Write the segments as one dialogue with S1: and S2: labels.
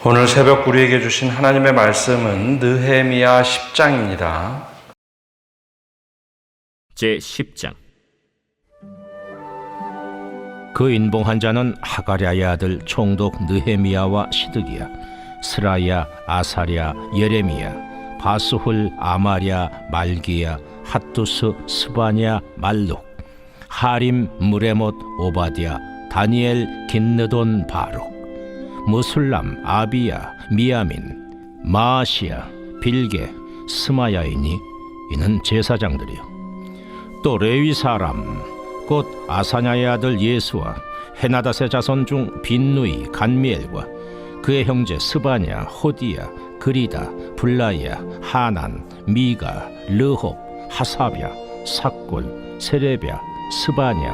S1: 오늘 새벽 우리에게 주신 하나님의 말씀은 느헤미야 10장입니다.
S2: 제10장. 그 인봉한 자는 하가랴의 아들 총독 느헤미야와 시드기야, 스라야, 아사랴, 예레미야, 바스훌, 아마랴, 말기야, 핫두스, 스바냐, 말룩, 하림, 무레못, 오바디야, 다니엘, 긴느돈, 바룩, 무술람, 아비야, 미야민, 마아시야, 빌게, 스마야이니 이는 제사장들이요. 또 레위 사람 곧 아사냐의 아들 예수와 헤나닷의 자손 중 빈누이, 간미엘과 그의 형제 스바냐, 호디야, 그리다, 블라야, 하난, 미가, 르홉, 하사랴, 삭골, 세레랴, 스바냐,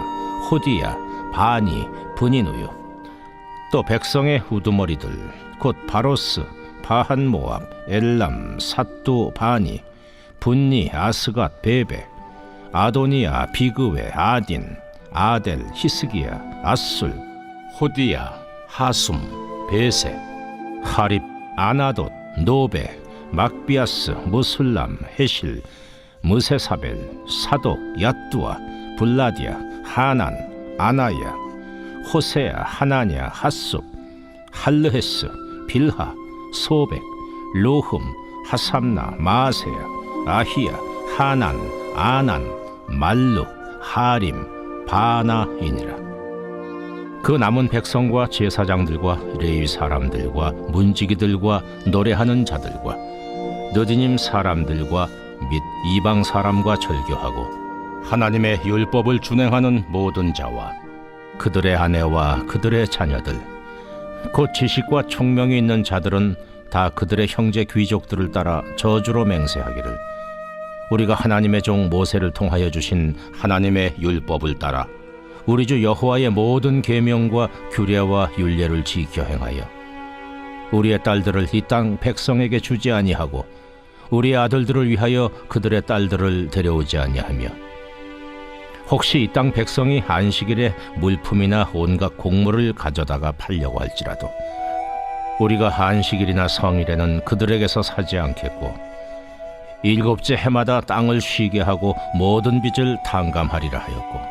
S2: 호디야, 바니, 브니누요. 또 백성의 우두머리들 곧 바로스, 바한모압, 엘람, 삿두, 바니, 분니, 아스갓, 베베, 아도니아, 비그웨, 아딘, 아델, 히스기야, 아술, 호디야, 하숨, 베세, 하립, 아나돗, 노베, 막비아스, 무술람, 헤실, 무세사벨, 사독, 야뚜아, 블라디아, 하난, 아나야, 호세야, 하나냐, 핫숲, 할르헤스, 빌하, 소백, 로흠, 하삼나, 마세야, 아히야, 하난, 아난, 말룩, 하림, 바나이니라. 그 남은 백성과 제사장들과 레위 사람들과 문지기들과 노래하는 자들과 느디님 사람들과 및 이방 사람과 절교하고 하나님의 율법을 준행하는 모든 자와 그들의 아내와 그들의 자녀들 곧 지식과 총명이 있는 자들은 다 그들의 형제 귀족들을 따라 저주로 맹세하기를 우리가 하나님의 종 모세를 통하여 주신 하나님의 율법을 따라 우리 주 여호와의 모든 계명과 규례와 율례를 지켜 행하여 우리의 딸들을 이 땅 백성에게 주지 아니하고 우리의 아들들을 위하여 그들의 딸들을 데려오지 아니하며 혹시 이 땅 백성이 안식일에 물품이나 온갖 곡물을 가져다가 팔려고 할지라도 우리가 안식일이나 성일에는 그들에게서 사지 않겠고 일곱째 해마다 땅을 쉬게 하고 모든 빚을 탕감하리라 하였고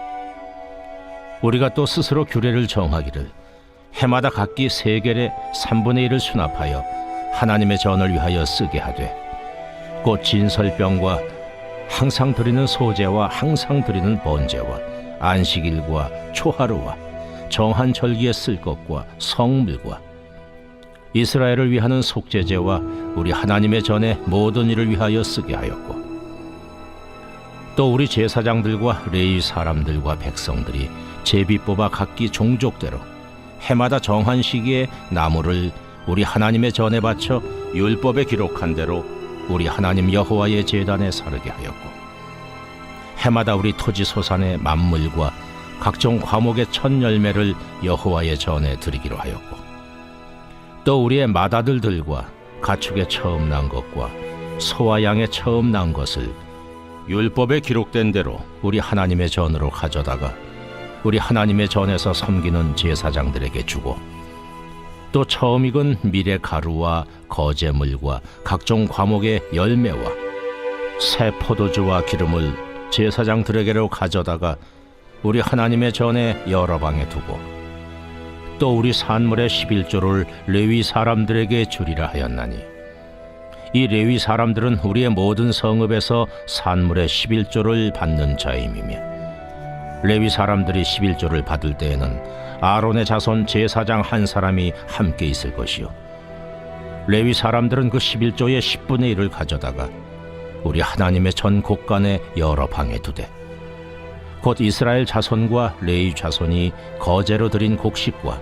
S2: 우리가 또 스스로 규례를 정하기를 해마다 각기 세겔의 3분의 1을 수납하여 하나님의 전을 위하여 쓰게 하되 곧 진설병과 항상 드리는 소제와 항상 드리는 번제와 안식일과 초하루와 정한 절기에 쓸 것과 성물과 이스라엘을 위하는 속죄제와 우리 하나님의 전의 모든 일을 위하여 쓰게 하였고 또 우리 제사장들과 레위 사람들과 백성들이 제비 뽑아 각기 종족대로 해마다 정한 시기에 나무를 우리 하나님의 전에 바쳐 율법에 기록한 대로 우리 하나님 여호와의 제단에 사르게 하였고 해마다 우리 토지 소산의 만물과 각종 과목의 첫 열매를 여호와의 전에 드리기로 하였고 또 우리의 맏아들들과 가축의 처음 난 것과 소와 양의 처음 난 것을 율법에 기록된 대로 우리 하나님의 전으로 가져다가 우리 하나님의 전에서 섬기는 제사장들에게 주고 또 처음 익은 밀의 가루와 거제물과 각종 과목의 열매와 새 포도주와 기름을 제사장들에게로 가져다가 우리 하나님의 전에 여러 방에 두고 또 우리 산물의 11조를 레위 사람들에게 주리라 하였나니 이 레위 사람들은 우리의 모든 성읍에서 산물의 11조를 받는 자임이며 레위 사람들이 11조를 받을 때에는 아론의 자손 제사장 한 사람이 함께 있을 것이요 레위 사람들은 그 11조의 10분의 1을 가져다가 우리 하나님의 전 곳간에 여러 방에 두되 곧 이스라엘 자손과 레위 자손이 거제로 드린 곡식과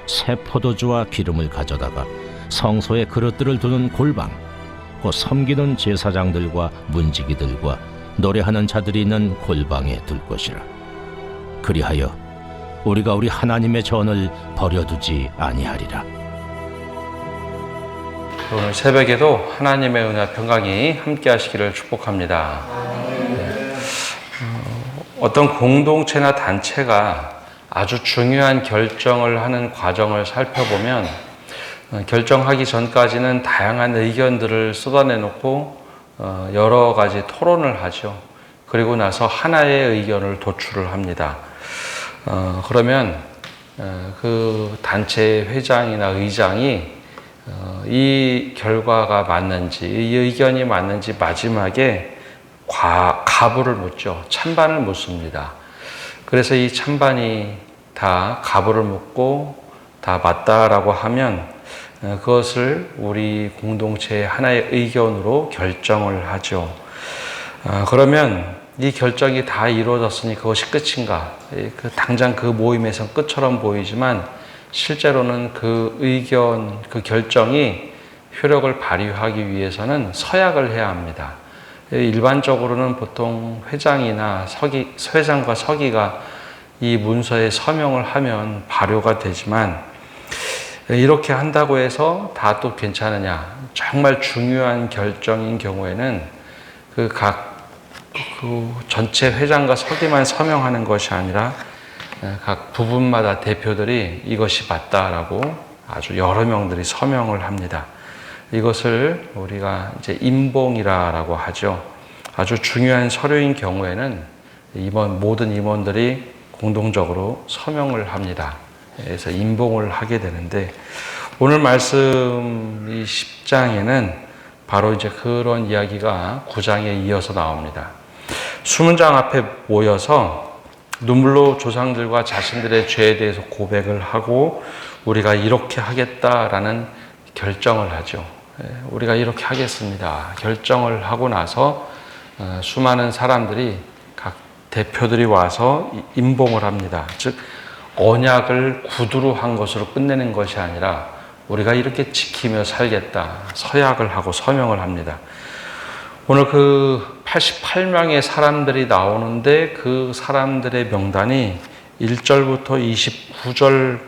S2: 새 포도주와 기름을 가져다가 성소에 그릇들을 두는 골방 곧 섬기는 제사장들과 문지기들과 노래하는 자들이 있는 골방에 둘 것이라. 그리하여 우리가 우리 하나님의 전을 버려두지 아니하리라.
S1: 오늘 새벽에도 하나님의 은혜와 평강이 함께 하시기를 축복합니다. 어떤 공동체나 단체가 아주 중요한 결정을 하는 과정을 살펴보면 결정하기 전까지는 다양한 의견들을 쏟아내놓고 여러 가지 토론을 하죠. 그리고 나서 하나의 의견을 도출을 합니다. 그러면 그 단체 회장이나 의장이 이 결과가 맞는지, 이 의견이 맞는지 마지막에 가부를 묻죠. 찬반을 묻습니다. 그래서 이 찬반이 다 가부를 묻고 다 맞다라고 하면 그것을 우리 공동체의 하나의 의견으로 결정을 하죠. 그러면 이 결정이 다 이루어졌으니 그것이 끝인가? 당장 그 모임에선 끝처럼 보이지만 실제로는 그 의견, 그 결정이 효력을 발휘하기 위해서는 서약을 해야 합니다. 일반적으로는 보통 회장이나 회장과 서기가 이 문서에 서명을 하면 발효가 되지만 이렇게 한다고 해서 다 또 괜찮으냐? 정말 중요한 결정인 경우에는 그 전체 회장과 서기만 서명하는 것이 아니라 각 부분마다 대표들이 이것이 맞다라고 아주 여러 명들이 서명을 합니다. 이것을 우리가 이제 임봉이라고 하죠. 아주 중요한 서류인 경우에는 모든 임원들이 공동적으로 서명을 합니다. 그래서 임봉을 하게 되는데 오늘 말씀 이 10장에는 바로 이제 그런 이야기가 9장에 이어서 나옵니다. 수문장 앞에 모여서 눈물로 조상들과 자신들의 죄에 대해서 고백을 하고 우리가 이렇게 하겠다라는 결정을 하죠. 우리가 이렇게 하겠습니다. 결정을 하고 나서 수많은 사람들이 각 대표들이 와서 임봉을 합니다. 즉 언약을 구두로 한 것으로 끝내는 것이 아니라 우리가 이렇게 지키며 살겠다. 서약을 하고 서명을 합니다. 오늘 그 88명의 사람들이 나오는데 그 사람들의 명단이 1절부터 29절,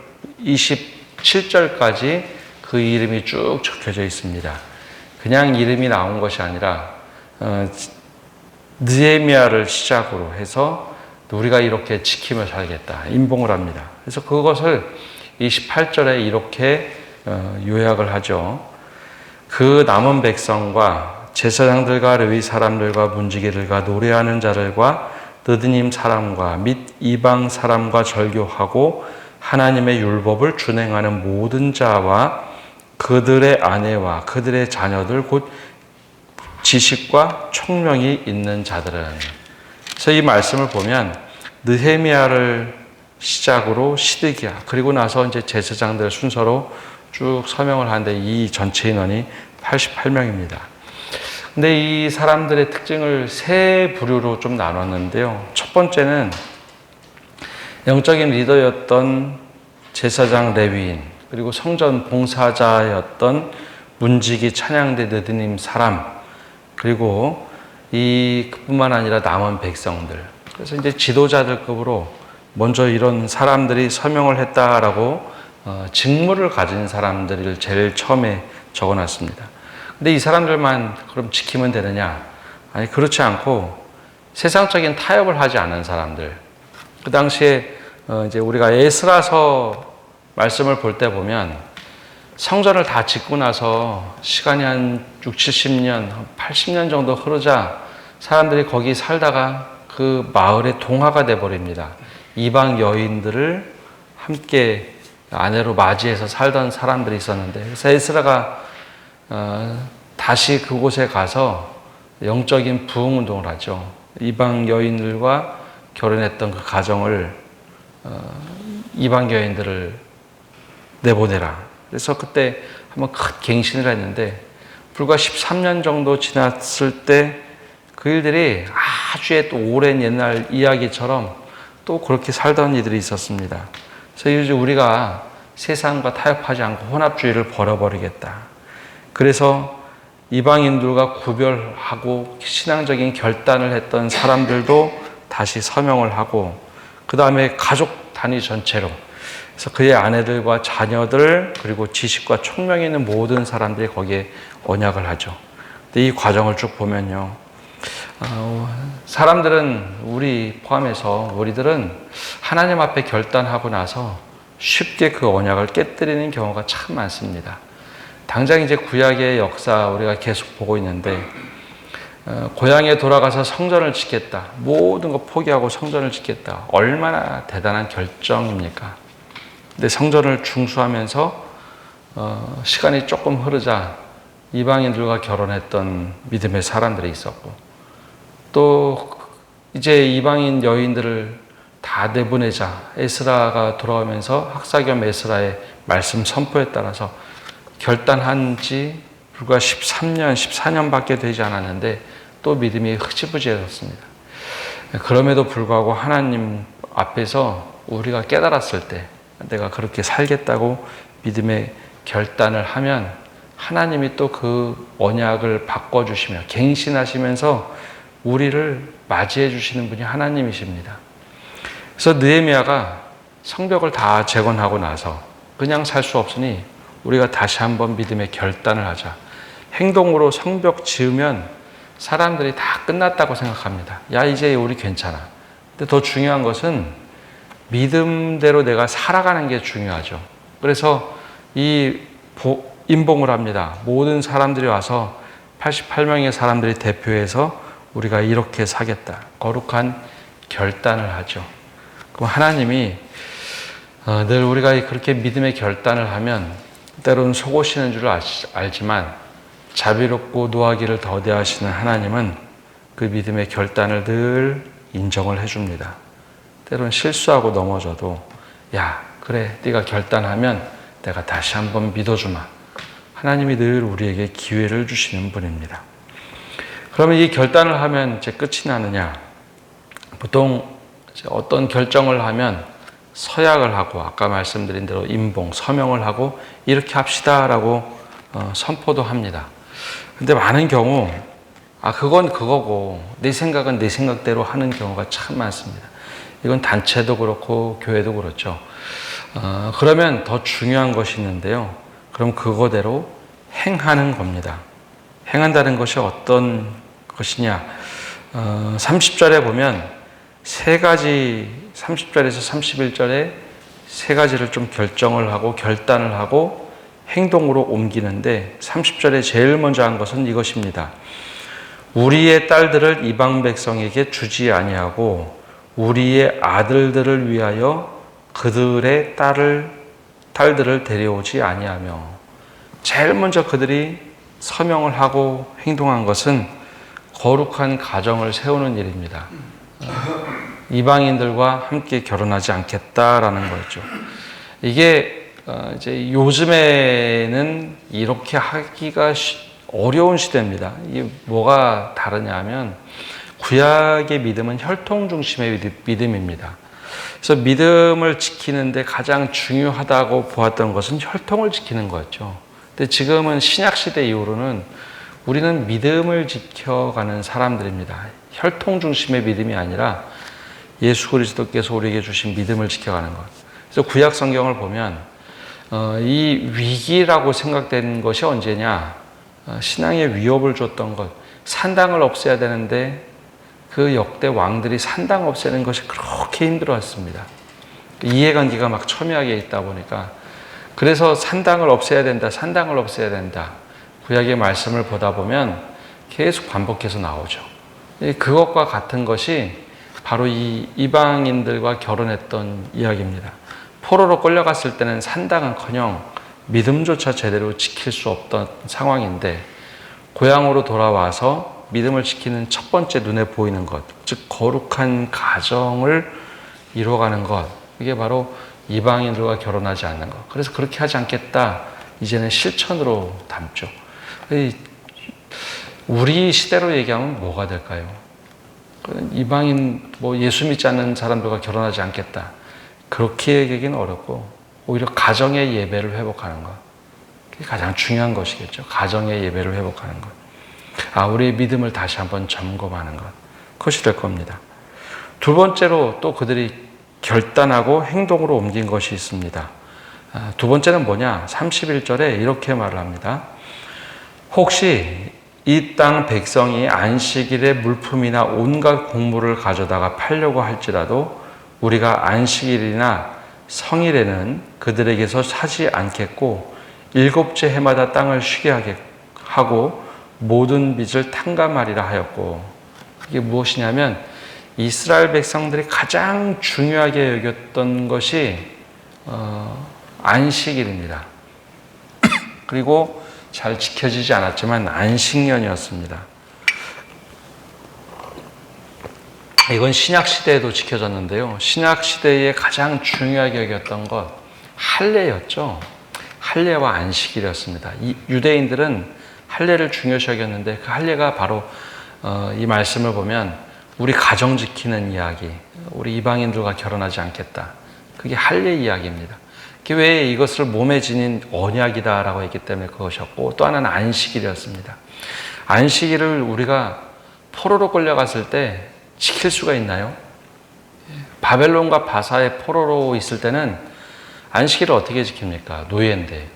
S1: 27절까지 그 이름이 쭉 적혀져 있습니다. 그냥 이름이 나온 것이 아니라 느헤미야를 시작으로 해서 우리가 이렇게 지키며 살겠다. 임봉을 합니다. 그래서 그것을 28절에 이렇게 요약을 하죠. 그 남은 백성과 제사장들과 레위 사람들과 문지기들과 노래하는 자들과 느드님 사람과 및 이방 사람과 절교하고 하나님의 율법을 준행하는 모든 자와 그들의 아내와 그들의 자녀들 곧 지식과 총명이 있는 자들은. 그래서 이 말씀을 보면 느헤미야를 시작으로 시드기야 그리고 나서 이제 제사장들 순서로 쭉 서명을 하는데 이 전체 인원이 88명입니다. 근데 이 사람들의 특징을 세 부류로 좀 나눴는데요. 첫 번째는 영적인 리더였던 제사장 레위인, 그리고 성전 봉사자였던 문지기 찬양대 느드님 사람, 그리고 그뿐만 아니라 남은 백성들. 그래서 이제 지도자들급으로 먼저 이런 사람들이 서명을 했다라고 직무를 가진 사람들을 제일 처음에 적어놨습니다. 근데 이 사람들만 그럼 지키면 되느냐? 아니, 그렇지 않고 세상적인 타협을 하지 않은 사람들. 그 당시에 이제 우리가 에스라서 말씀을 볼 때 보면 성전을 다 짓고 나서 시간이 한 6, 70년, 80년 정도 흐르자 사람들이 거기 살다가 그 마을의 동화가 돼버립니다. 이방 여인들을 함께 아내로 맞이해서 살던 사람들이 있었는데, 그래서 에스라가 다시 그곳에 가서 영적인 부흥운동을 하죠. 이방 여인들과 결혼했던 그 가정을 이방 여인들을 내보내라. 그래서 그때 한번 큰 갱신을 했는데 불과 13년 정도 지났을 때 그 일들이 아주 또 오랜 옛날 이야기처럼 또 그렇게 살던 이들이 있었습니다. 그래서 이제 우리가 세상과 타협하지 않고 혼합주의를 버려버리겠다. 그래서 이방인들과 구별하고 신앙적인 결단을 했던 사람들도 다시 서명을 하고, 그 다음에 가족 단위 전체로, 그래서 그의 아내들과 자녀들 그리고 지식과 총명이 있는 모든 사람들이 거기에 언약을 하죠. 근데 이 과정을 쭉 보면요, 사람들은, 우리 포함해서 우리들은 하나님 앞에 결단하고 나서 쉽게 그 언약을 깨뜨리는 경우가 참 많습니다. 당장 이제 구약의 역사 우리가 계속 보고 있는데 고향에 돌아가서 성전을 짓겠다. 모든 거 포기하고 성전을 짓겠다. 얼마나 대단한 결정입니까? 근데 성전을 중수하면서 시간이 조금 흐르자 이방인들과 결혼했던 믿음의 사람들이 있었고, 또 이제 이방인 여인들을 다 내보내자 에스라가 돌아오면서 학사겸 에스라의 말씀 선포에 따라서 결단한 지 불과 13년, 14년밖에 되지 않았는데 또 믿음이 흐지부지해졌습니다. 그럼에도 불구하고 하나님 앞에서 우리가 깨달았을 때 내가 그렇게 살겠다고 믿음의 결단을 하면 하나님이 또 그 언약을 바꿔주시며 갱신하시면서 우리를 맞이해 주시는 분이 하나님이십니다. 그래서 느헤미야가 성벽을 다 재건하고 나서 그냥 살 수 없으니 우리가 다시 한번 믿음의 결단을 하자. 행동으로 성벽 지으면 사람들이 다 끝났다고 생각합니다. 야, 이제 우리 괜찮아. 근데 더 중요한 것은 믿음대로 내가 살아가는 게 중요하죠. 그래서 임봉을 합니다. 모든 사람들이 와서 88명의 사람들이 대표해서 우리가 이렇게 사겠다. 거룩한 결단을 하죠. 그럼 하나님이 늘 우리가 그렇게 믿음의 결단을 하면 때로는 속으시는 줄 알지만 자비롭고 노하기를 더디하시는 하나님은 그 믿음의 결단을 늘 인정을 해줍니다. 때로는 실수하고 넘어져도 야, 그래, 네가 결단하면 내가 다시 한번 믿어주마. 하나님이 늘 우리에게 기회를 주시는 분입니다. 그러면 이 결단을 하면 이제 끝이 나느냐? 보통 이제 어떤 결정을 하면 서약을 하고 아까 말씀드린 대로 임봉, 서명을 하고 이렇게 합시다라고 선포도 합니다. 근데 많은 경우 그건 그거고 내 생각은 내 생각대로 하는 경우가 참 많습니다. 이건 단체도 그렇고 교회도 그렇죠. 그러면 더 중요한 것이 있는데요. 그럼 그거대로 행하는 겁니다. 행한다는 것이 어떤 것이냐? 30절에 보면 세 가지, 30절에서 31절에 세 가지를 좀 결정을 하고 결단을 하고 행동으로 옮기는데 30절에 제일 먼저 한 것은 이것입니다. 우리의 딸들을 이방 백성에게 주지 아니하고 우리의 아들들을 위하여 그들의 딸들을 데려오지 아니하며, 제일 먼저 그들이 서명을 하고 행동한 것은 거룩한 가정을 세우는 일입니다. 이방인들과 함께 결혼하지 않겠다라는 거죠. 이게 이제 요즘에는 이렇게 하기가 어려운 시대입니다. 이게 뭐가 다르냐면 구약의 믿음은 혈통 중심의 믿음입니다. 그래서 믿음을 지키는데 가장 중요하다고 보았던 것은 혈통을 지키는 거였죠. 근데 지금은 신약 시대 이후로는 우리는 믿음을 지켜가는 사람들입니다. 혈통 중심의 믿음이 아니라 예수 그리스도께서 우리에게 주신 믿음을 지켜가는 것. 그래서 구약 성경을 보면 이 위기라고 생각되는 것이 언제냐? 신앙에 위협을 줬던 것. 산당을 없애야 되는데 그 역대 왕들이 산당 없애는 것이 그렇게 힘들어했습니다. 이해관계가 막 첨예하게 있다 보니까 그래서 산당을 없애야 된다, 산당을 없애야 된다. 구약의 말씀을 보다 보면 계속 반복해서 나오죠. 그것과 같은 것이 바로 이 이방인들과 결혼했던 이야기입니다. 포로로 끌려갔을 때는 산당은커녕 믿음조차 제대로 지킬 수 없던 상황인데 고향으로 돌아와서 믿음을 지키는 첫 번째 눈에 보이는 것, 즉 거룩한 가정을 이루어가는 것, 이게 바로 이방인들과 결혼하지 않는 것. 그래서 그렇게 하지 않겠다. 이제는 실천으로 담죠. 우리 시대로 얘기하면 뭐가 될까요? 이방인, 예수 믿지 않는 사람들과 결혼하지 않겠다. 그렇게 얘기하기는 어렵고, 오히려 가정의 예배를 회복하는 것. 그게 가장 중요한 것이겠죠. 가정의 예배를 회복하는 것. 우리의 믿음을 다시 한번 점검하는 것. 그것이 될 겁니다. 두 번째로 또 그들이 결단하고 행동으로 옮긴 것이 있습니다. 두 번째는 뭐냐? 31절에 이렇게 말을 합니다. 혹시 이 땅 백성이 안식일에 물품이나 온갖 곡물을 가져다가 팔려고 할지라도 우리가 안식일이나 성일에는 그들에게서 사지 않겠고 일곱째 해마다 땅을 쉬게 하게 하고 모든 빚을 탕감하리라 하였고, 이게 무엇이냐면 이스라엘 백성들이 가장 중요하게 여겼던 것이 안식일입니다. 그리고 잘 지켜지지 않았지만 안식년이었습니다. 이건 신약시대에도 지켜졌는데요. 신약시대에 가장 중요하게 여겼던 것 할례였죠. 할례와 안식일이었습니다. 이 유대인들은 할례를 중요시 여겼는데 그 할례가 바로 이 말씀을 보면 우리 가정 지키는 이야기, 우리 이방인들과 결혼하지 않겠다. 그게 할례 이야기입니다. 그게 왜 이것을 몸에 지닌 언약이다라고 했기 때문에 그것이었고, 또 하나는 안식일이었습니다. 안식일을 우리가 포로로 끌려갔을 때 지킬 수가 있나요? 바벨론과 바사의 포로로 있을 때는 안식일을 어떻게 지킵니까? 노예인데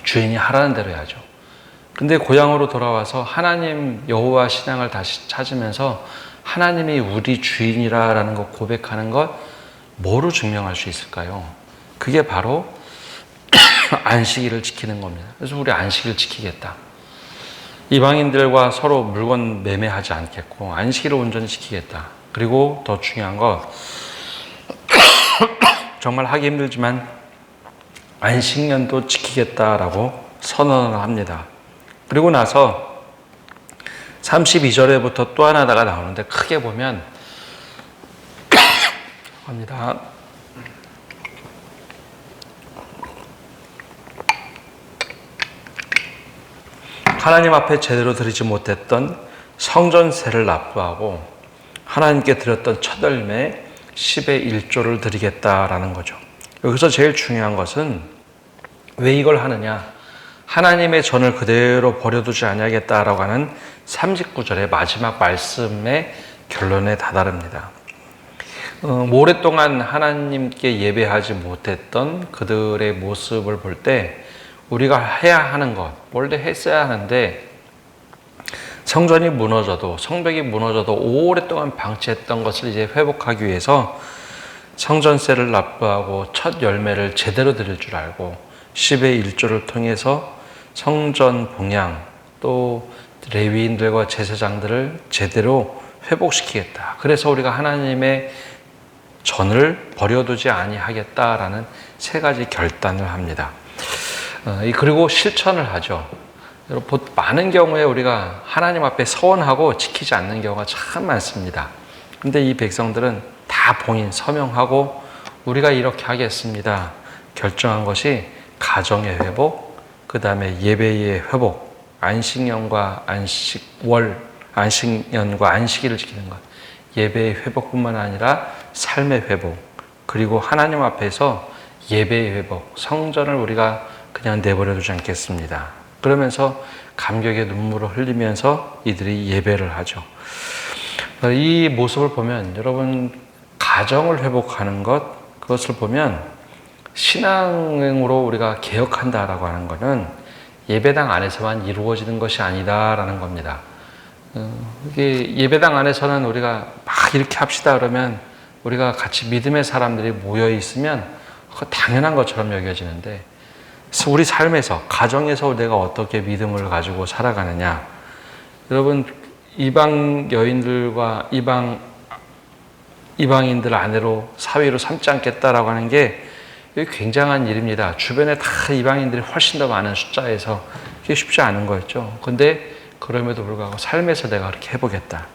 S1: 주인이 하라는 대로 해야죠. 근데 고향으로 돌아와서 하나님 여호와 신앙을 다시 찾으면서 하나님이 우리 주인이라는 것 고백하는 것 뭐로 증명할 수 있을까요? 그게 바로 안식일을 지키는 겁니다. 그래서 우리 안식일 지키겠다. 이방인들과 서로 물건 매매하지 않겠고 안식일을 온전히 지키겠다. 그리고 더 중요한 거 정말 하기 힘들지만 안식년도 지키겠다라고 선언을 합니다. 그리고 나서 32절에부터 또 하나가 나오는데 크게 보면 합니다. 하나님 앞에 제대로 드리지 못했던 성전세를 납부하고 하나님께 드렸던 첫 열매 10의 1조를 드리겠다라는 거죠. 여기서 제일 중요한 것은 왜 이걸 하느냐? 하나님의 전을 그대로 버려두지 아니하겠다라고 하는 39절의 마지막 말씀의 결론에 다다릅니다. 오랫동안 하나님께 예배하지 못했던 그들의 모습을 볼 때 우리가 해야 하는 것, 원래 했어야 하는데 성전이 무너져도, 성벽이 무너져도 오랫동안 방치했던 것을 이제 회복하기 위해서 성전세를 납부하고 첫 열매를 제대로 드릴 줄 알고 10의 1조를 통해서 성전 봉양 또 레위인들과 제사장들을 제대로 회복시키겠다. 그래서 우리가 하나님의 전을 버려두지 아니하겠다라는 세 가지 결단을 합니다. 그리고 실천을 하죠. 여러분, 많은 경우에 우리가 하나님 앞에 서원하고 지키지 않는 경우가 참 많습니다. 근데 이 백성들은 다 본인 서명하고 우리가 이렇게 하겠습니다 결정한 것이 가정의 회복, 그 다음에 예배의 회복, 안식년과 안식일을 지키는 것, 예배의 회복뿐만 아니라 삶의 회복, 그리고 하나님 앞에서 예배의 회복, 성전을 우리가 그냥 내버려 두지 않겠습니다. 그러면서 감격의 눈물을 흘리면서 이들이 예배를 하죠. 이 모습을 보면 여러분, 가정을 회복하는 것, 그것을 보면 신앙으로 우리가 개혁한다라고 하는 것은 예배당 안에서만 이루어지는 것이 아니다라는 겁니다. 이게 예배당 안에서는 우리가 막 이렇게 합시다 그러면 우리가 같이 믿음의 사람들이 모여 있으면 그거 당연한 것처럼 여겨지는데, 우리 삶에서, 가정에서 내가 어떻게 믿음을 가지고 살아가느냐. 여러분, 이방 여인들과 이방인들 아내로 사위로 삼지 않겠다라고 하는 게 굉장한 일입니다. 주변에 다 이방인들이 훨씬 더 많은 숫자에서 이게 쉽지 않은 거였죠. 근데 그럼에도 불구하고 삶에서 내가 그렇게 해보겠다.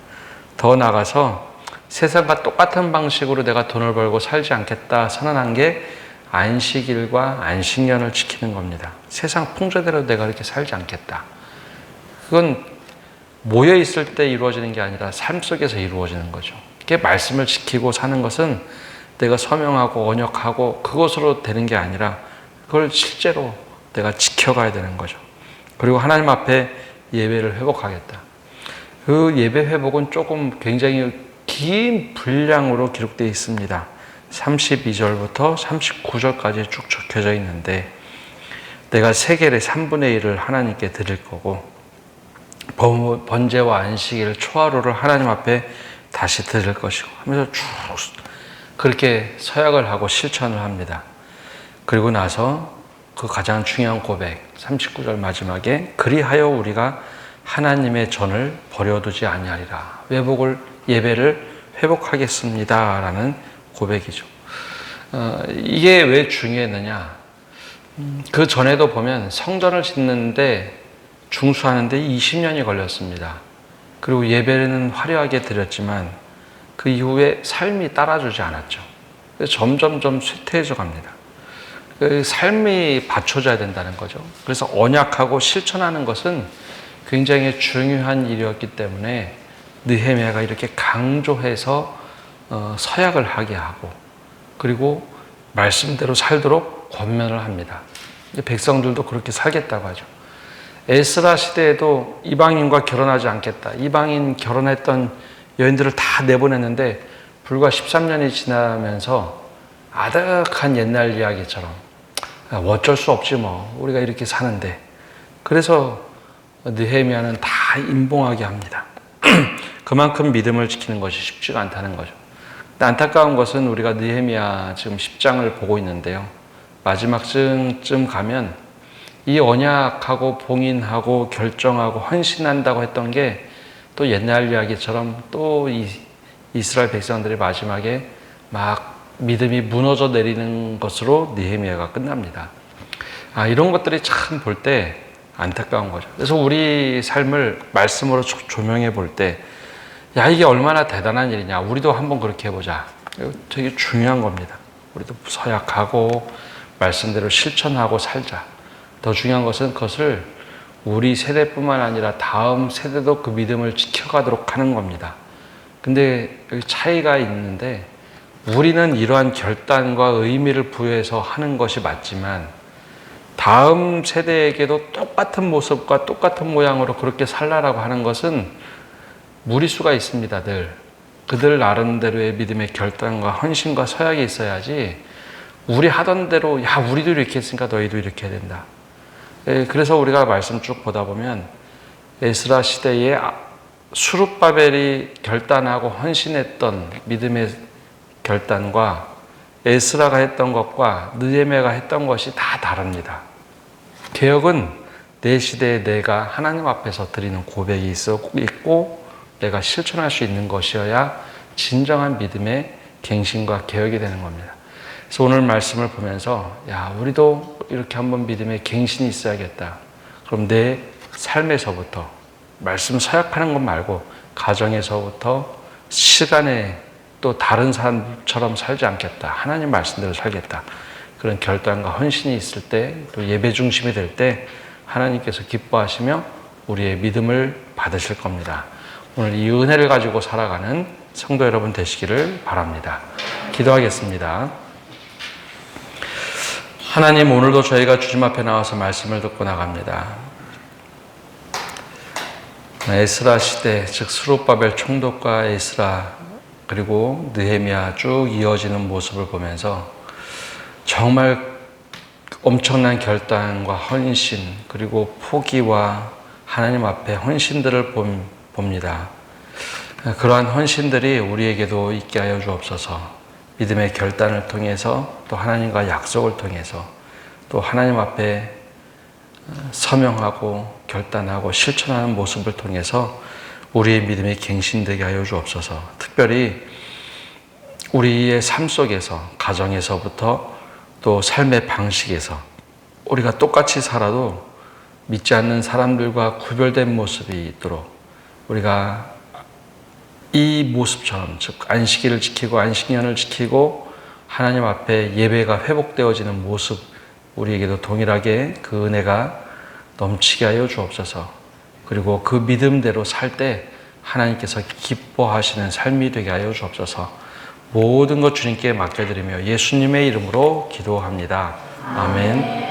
S1: 더 나아가서 세상과 똑같은 방식으로 내가 돈을 벌고 살지 않겠다 선언한 게 안식일과 안식년을 지키는 겁니다. 세상 풍조대로 내가 그렇게 살지 않겠다. 그건 모여 있을 때 이루어지는 게 아니라 삶 속에서 이루어지는 거죠. 이게 말씀을 지키고 사는 것은 내가 서명하고 언약하고 그것으로 되는 게 아니라 그걸 실제로 내가 지켜가야 되는 거죠. 그리고 하나님 앞에 예배를 회복하겠다. 그 예배 회복은 조금 굉장히 긴 분량으로 기록되어 있습니다. 32절부터 39절까지 쭉 적혀져 있는데, 내가 세겔의 3분의 1을 하나님께 드릴 거고 번제와 안식일 초하루를 하나님 앞에 다시 드릴 것이고 하면서 쭉 그렇게 서약을 하고 실천을 합니다. 그리고 나서 그 가장 중요한 고백 39절 마지막에 그리하여 우리가 하나님의 전을 버려두지 아니하리라. 예배를 회복하겠습니다 라는 고백이죠. 이게 왜 중요했느냐? 그 전에도 보면 성전을 짓는데 중수하는데 20년이 걸렸습니다. 그리고 예배는 화려하게 드렸지만 그 이후에 삶이 따라주지 않았죠. 점점점 쇠퇴해져 갑니다. 그 삶이 받쳐져야 된다는 거죠. 그래서 언약하고 실천하는 것은 굉장히 중요한 일이었기 때문에 느헤미야가 이렇게 강조해서 서약을 하게 하고 그리고 말씀대로 살도록 권면을 합니다. 백성들도 그렇게 살겠다고 하죠. 에스라 시대에도 이방인과 결혼하지 않겠다. 이방인 결혼했던 여인들을 다 내보냈는데 불과 13년이 지나면서 아득한 옛날 이야기처럼 어쩔 수 없지 뭐 우리가 이렇게 사는데 그래서 느헤미야는 다 임봉하게 합니다. 그만큼 믿음을 지키는 것이 쉽지가 않다는 거죠. 안타까운 것은 우리가 느헤미야 지금 10장을 보고 있는데요. 마지막 쯤 가면 이 언약하고 봉인하고 결정하고 헌신한다고 했던 게 또 옛날 이야기처럼 또 이스라엘 백성들의 마지막에 막 믿음이 무너져 내리는 것으로 느헤미야가 끝납니다. 이런 것들이 참 볼 때 안타까운 거죠. 그래서 우리 삶을 말씀으로 조명해 볼 때 야, 이게 얼마나 대단한 일이냐. 우리도 한번 그렇게 해보자. 이거 되게 중요한 겁니다. 우리도 서약하고 말씀대로 실천하고 살자. 더 중요한 것은 그것을 우리 세대뿐만 아니라 다음 세대도 그 믿음을 지켜가도록 하는 겁니다. 근데 여기 차이가 있는데 우리는 이러한 결단과 의미를 부여해서 하는 것이 맞지만 다음 세대에게도 똑같은 모습과 똑같은 모양으로 그렇게 살라라고 하는 것은 무리수가 있습니다. 그들 나름대로의 믿음의 결단과 헌신과 서약이 있어야지 우리 하던 대로 야 우리도 이렇게 했으니까 너희도 이렇게 해야 된다. 그래서 우리가 말씀 쭉 보다 보면 에스라 시대에 수룹바벨이 결단하고 헌신했던 믿음의 결단과 에스라가 했던 것과 느헤미야가 했던 것이 다 다릅니다. 개혁은 내 시대에 내가 하나님 앞에서 드리는 고백이 있고 내가 실천할 수 있는 것이어야 진정한 믿음의 갱신과 개혁이 되는 겁니다. 그래서 오늘 말씀을 보면서 야 우리도 이렇게 한번 믿음의 갱신이 있어야겠다. 그럼 내 삶에서부터 말씀 서약하는 것 말고 가정에서부터 시간에 또 다른 사람처럼 살지 않겠다. 하나님 말씀대로 살겠다. 그런 결단과 헌신이 있을 때 또 예배 중심이 될 때 하나님께서 기뻐하시며 우리의 믿음을 받으실 겁니다. 오늘 이 은혜를 가지고 살아가는 성도 여러분 되시기를 바랍니다. 기도하겠습니다. 하나님, 오늘도 저희가 주님 앞에 나와서 말씀을 듣고 나갑니다. 에스라 시대, 즉 스룹바벨 총독과 에스라 그리고 느헤미야 쭉 이어지는 모습을 보면서 정말 엄청난 결단과 헌신 그리고 포기와 하나님 앞에 헌신들을 봅니다. 그러한 헌신들이 우리에게도 있게 하여 주옵소서. 믿음의 결단을 통해서 또 하나님과 약속을 통해서 또 하나님 앞에 서명하고 결단하고 실천하는 모습을 통해서 우리의 믿음이 갱신되게 하여 주옵소서. 특별히 우리의 삶 속에서 가정에서부터 또 삶의 방식에서 우리가 똑같이 살아도 믿지 않는 사람들과 구별된 모습이 있도록 우리가 이 모습처럼 즉 안식일을 지키고 안식년을 지키고 하나님 앞에 예배가 회복되어지는 모습 우리에게도 동일하게 그 은혜가 넘치게 하여 주옵소서. 그리고 그 믿음대로 살 때 하나님께서 기뻐하시는 삶이 되게 하여 주옵소서. 모든 것 주님께 맡겨드리며 예수님의 이름으로 기도합니다. 아멘.